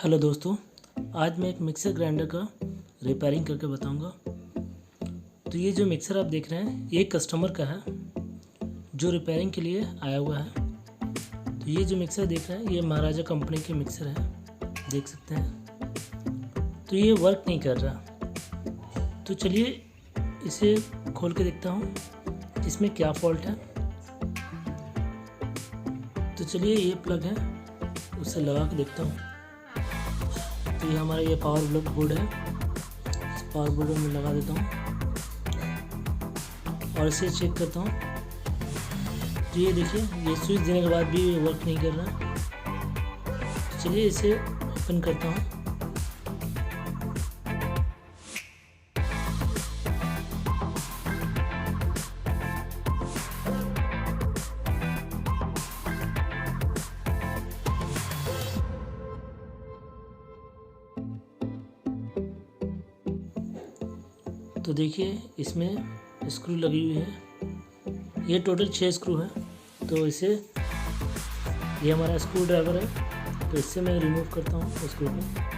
Hello दोस्तों, आज मैं एक मिक्सर ग्राइंडर का रिपेयरिंग करके बताऊंगा। तो ये जो मिक्सर आप देख रहे हैं ये कस्टमर का है जो रिपेयरिंग के लिए आया हुआ है। तो ये जो मिक्सर देख रहे हैं ये महाराजा कंपनी के मिक्सर है, देख सकते हैं। तो ये वर्क नहीं कर रहा। तो चलिए इसे खोल के देखता हूँ इसमें क्या फॉल्ट है। तो चलिए ये प्लग है उसे लगा के देखता हूँ। तो ये हमारा ये पावर बोर्ड है, इस पावर बोर्ड में लगा देता हूँ और इसे चेक करता हूँ। तो ये देखिए ये स्विच देने के बाद भी वर्क नहीं कर रहा। तो चलिए इसे ओपन करता हूँ। तो देखिए इसमें स्क्रू लगी हुई है, ये टोटल 6 स्क्रू है। तो इसे ये हमारा स्क्रू ड्राइवर है, तो इससे मैं रिमूव करता हूँ स्क्रू को।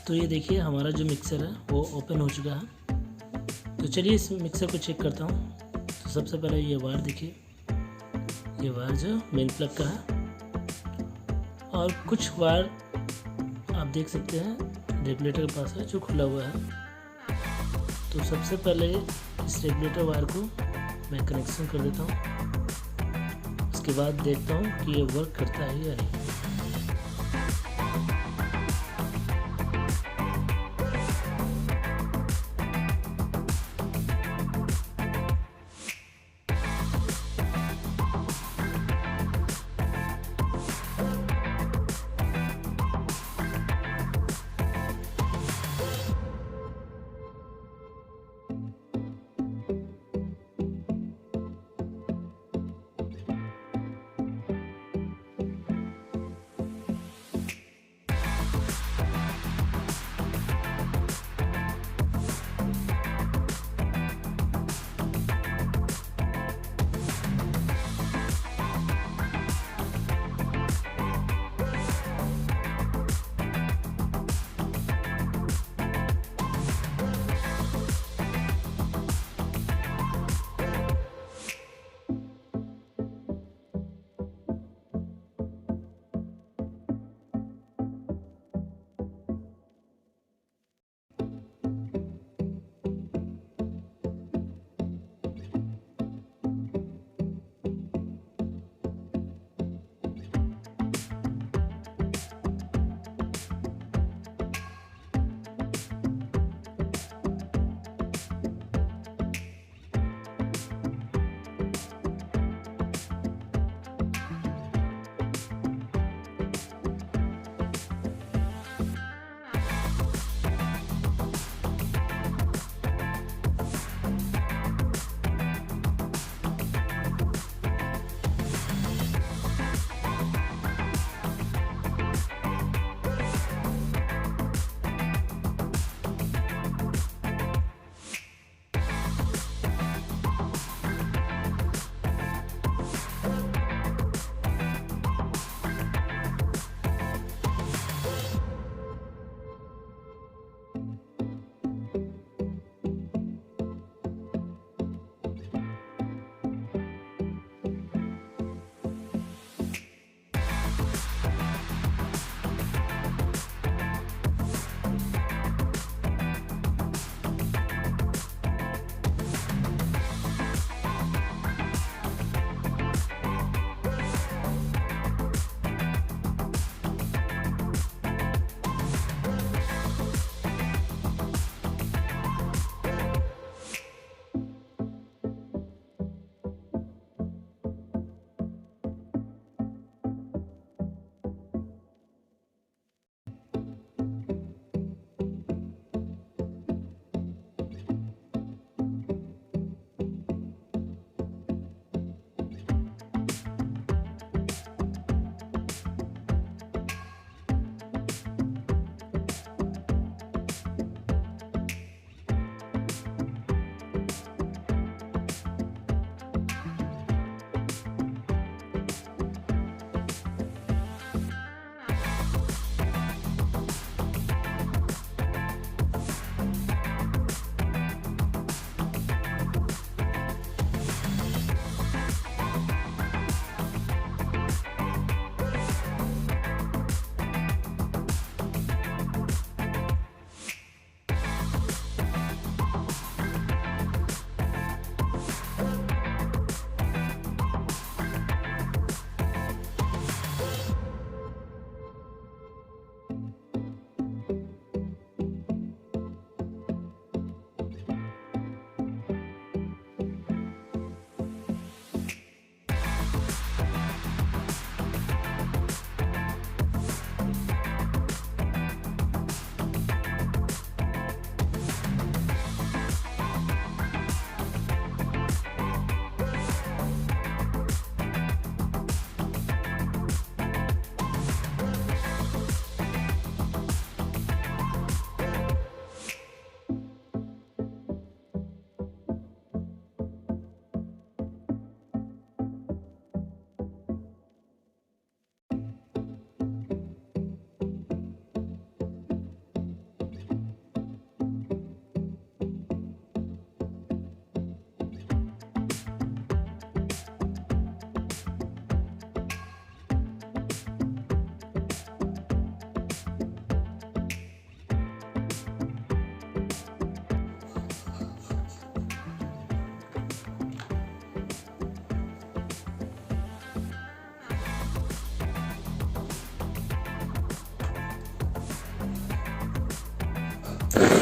तो ये देखिए हमारा जो मिक्सर है वो ओपन हो चुका है। तो चलिए इस मिक्सर को चेक करता हूँ। तो सबसे पहले ये वायर देखिए, ये वायर जो मेन प्लग का है और कुछ वायर आप देख सकते हैं रेगुलेटर के पास है जो खुला हुआ है। तो सबसे पहले इस रेगुलेटर वायर को मैं कनेक्शन कर देता हूँ। उसके बाद देखता हूँ कि ये वर्क करता है या नहीं। है।